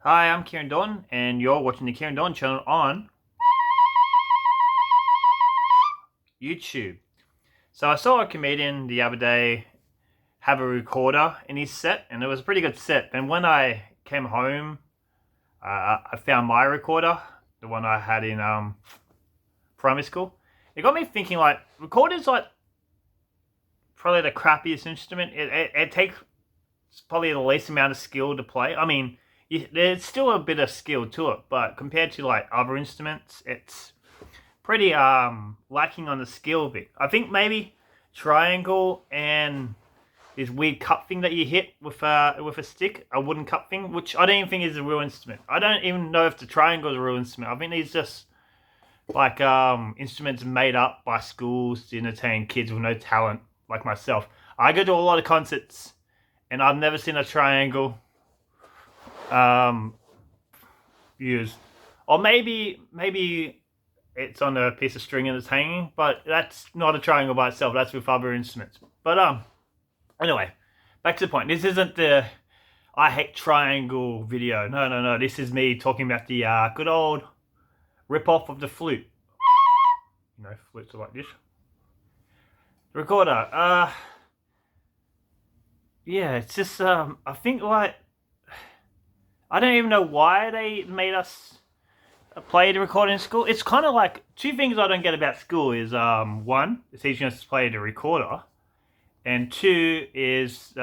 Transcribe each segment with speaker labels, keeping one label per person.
Speaker 1: Hi, I'm Kieran Don, and you're watching the Kieran Don channel on YouTube. So I saw a comedian the other day have a recorder in his set, and it was a pretty good set. And when I came home, I found my recorder, the one I had in primary school. It got me thinking, like, recorders like probably the crappiest instrument. It takes probably the least amount of skill to play. I mean, there's still a bit of skill to it, but compared to like other instruments, it's pretty lacking on the skill bit. I think maybe triangle and this weird cup thing that you hit with a stick, a wooden cup thing, which I don't even think is a real instrument. I don't even know if the triangle is a real instrument. I think these just like instruments made up by schools to entertain kids with no talent like myself. I go to a lot of concerts and I've never seen a triangle used. Or maybe it's on a piece of string and it's hanging, but that's not a triangle by itself. That's with other instruments. But anyway, back to the point. This isn't the I hate triangle video. No. This is me talking about the good old rip off of the flute. You know, flutes are like this. The recorder. Yeah, it's just I think like I don't even know why they made us play the recorder in school. It's kind of like two things I don't get about school is one, it's teaching us to play the recorder, and two is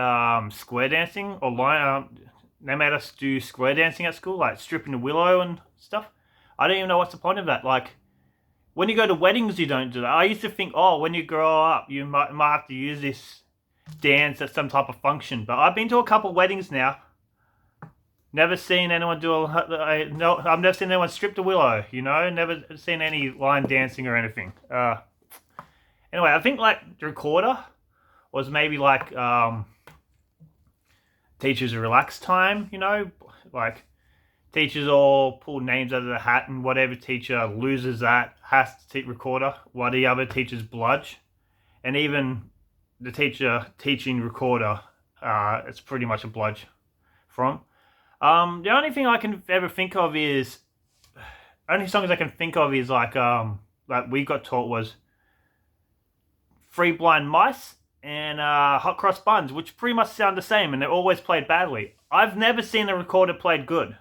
Speaker 1: square dancing or line. They made us do square dancing at school, like stripping the willow and stuff. I don't even know what's the point of that. Like when you go to weddings, you don't do that. I used to think, oh, when you grow up, you might have to use this dance at some type of function. But I've been to a couple weddings now. Never seen anyone do no. I've never seen anyone strip the willow. You know, never seen any line dancing or anything. Anyway, I think like the recorder was maybe like teachers' relaxed time. You know, like teachers all pull names out of the hat, and whatever teacher loses that has to teach recorder, while the other teachers bludge, and even the teacher teaching recorder, it's pretty much a bludge from. The only thing I can ever think of is only songs I can think of is like we got taught was Three Blind Mice and Hot Cross Buns, which pretty much sound the same, and they're always played badly. I've never seen a recorder played good.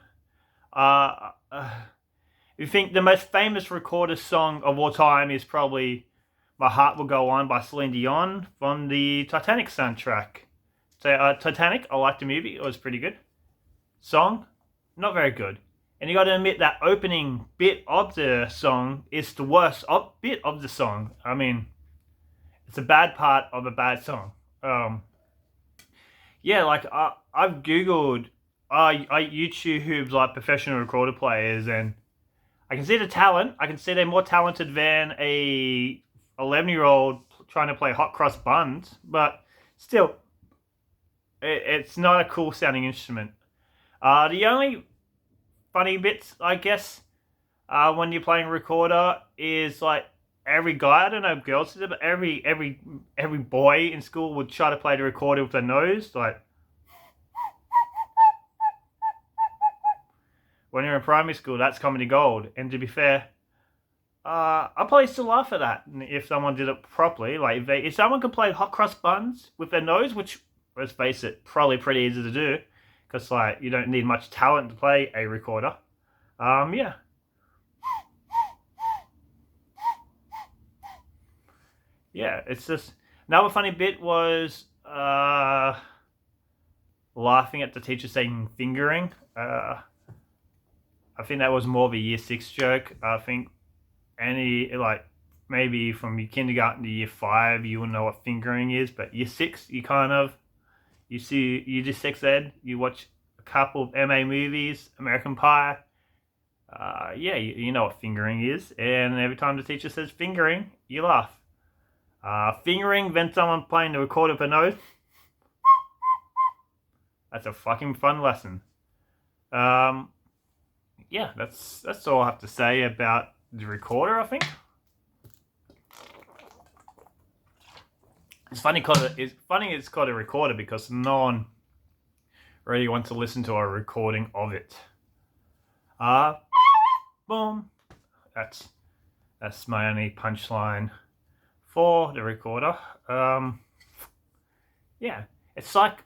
Speaker 1: You think the most famous recorder song of all time is probably "My Heart Will Go On" by Celine Dion from the Titanic soundtrack. So Titanic, I liked the movie; it was pretty good. Song, not very good. And you got to admit that opening bit of the song is the worst bit of the song. I mean, it's a bad part of a bad song. Yeah, like I've googled, I YouTube like professional recorder players, and I can see the talent. I can see they're more talented than a 11-year-old trying to play hot cross buns, but still, it's not a cool sounding instrument. The only funny bits, I guess, when you're playing a recorder is like every guy, I don't know if girls did it, but every boy in school would try to play the recorder with their nose, like when you're in primary school, that's comedy gold. And to be fair, I probably still laugh at that if someone did it properly. Like if someone could play hot cross buns with their nose, which let's face it, probably pretty easy to do, because like you don't need much talent to play a recorder. Yeah. Yeah, it's just another funny bit was laughing at the teacher saying fingering. I think that was more of a year 6 joke. I think any like maybe from your kindergarten to year 5 you wouldn't know what fingering is, but year 6 you kind of you do sex ed, you watch a couple of MA movies, American Pie. Yeah, you know what fingering is, and every time the teacher says fingering, you laugh. Fingering, then someone playing the recorder with a nose. That's a fucking fun lesson. Yeah, that's all I have to say about the recorder, I think. It's funny it's called a recorder because no one really wants to listen to a recording of it. Boom. That's my only punchline for the recorder. Yeah, it's like,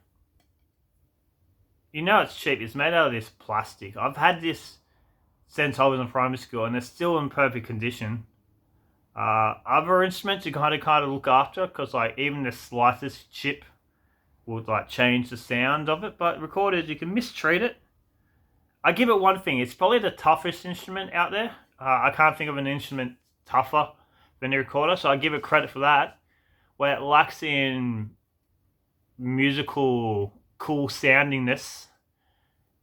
Speaker 1: it's cheap. It's made out of this plastic. I've had this since I was in primary school, and it's still in perfect condition. Other instruments you kind of look after, because like even the slightest chip would like change the sound of it. But recorders, you can mistreat it. I give it one thing: it's probably the toughest instrument out there. I can't think of an instrument tougher than the recorder, so I give it credit for that. Where it lacks in musical cool soundingness,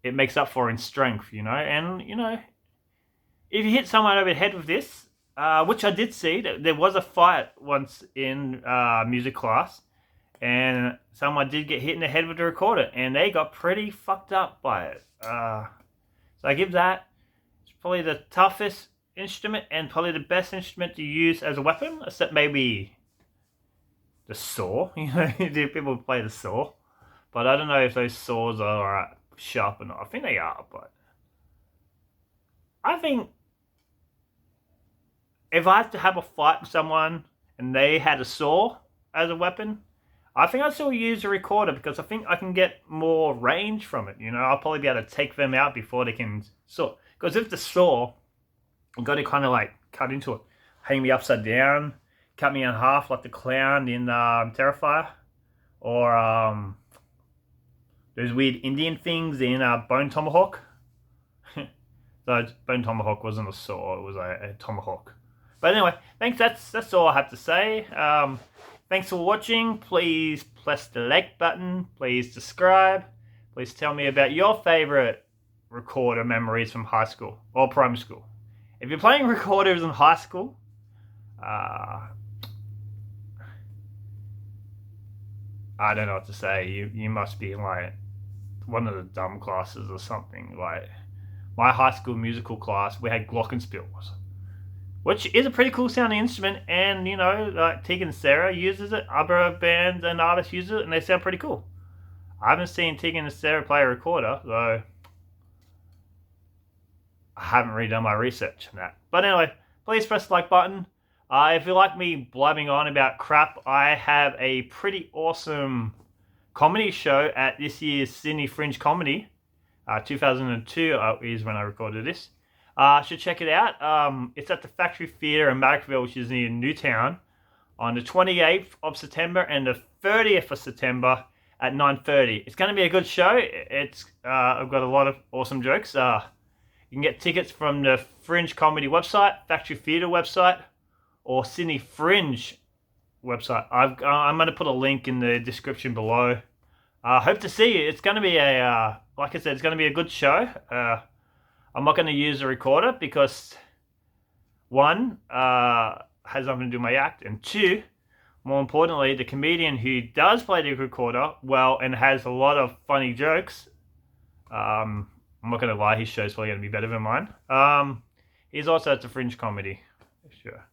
Speaker 1: it makes up for in strength, and if you hit someone over the head with this, which I did see, there was a fight once in music class, and someone did get hit in the head with the recorder, and they got pretty fucked up by it. So I give that. It's probably the toughest instrument and probably the best instrument to use as a weapon, except maybe the saw. People play the saw, but I don't know if those saws are sharp or not. I think they are, but I think if I had to have a fight with someone and they had a saw as a weapon, I think I'd still use a recorder, because I think I can get more range from it. I'll probably be able to take them out before they can saw. Because if the saw, I've got to kind of like cut into it, hang me upside down, cut me in half like the clown in Terrifier, or those weird Indian things in Bone Tomahawk. So Bone Tomahawk wasn't a saw; it was a tomahawk. But anyway, thanks. That's all I have to say. Thanks for watching. Please press the like button. Please subscribe. Please tell me about your favorite recorder memories from high school or primary school. If you're playing recorders in high school, I don't know what to say. You must be in like one of the dumb classes or something. Like my high school musical class, we had glockenspiels, which is a pretty cool sounding instrument, and like Tegan and Sarah uses it, other bands and artists use it, and they sound pretty cool. I haven't seen Tegan and Sarah play a recorder, though I haven't really done my research on that. But anyway, please press the like button. If you like me blabbing on about crap, I have a pretty awesome comedy show at this year's Sydney Fringe Comedy. 2002 is when I recorded this. Should check it out. It's at the Factory Theatre in Marrickville, which is near Newtown, on the 28th of September and the 30th of September at 9:30. It's going to be a good show. I've got a lot of awesome jokes. You can get tickets from the Fringe Comedy website, Factory Theatre website, or Sydney Fringe website. I'm going to put a link in the description below. Hope to see you. It's going to be like I said, it's going to be a good show. I'm not going to use a recorder because, one, has nothing to do with my act, and two, more importantly, the comedian who does play the recorder well and has a lot of funny jokes, I'm not going to lie, his show's probably going to be better than mine. He's also at the Fringe Comedy. Sure.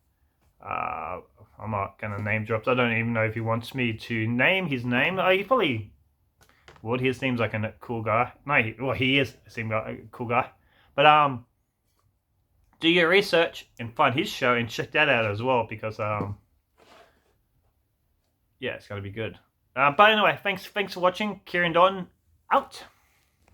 Speaker 1: I'm not going to name drops. I don't even know if he wants me to name his name. He probably would. He seems like a cool guy. No, he is a cool guy. But do your research and find his show and check that out as well, because yeah, it's going to be good. But anyway, thanks for watching. Kieran Don out.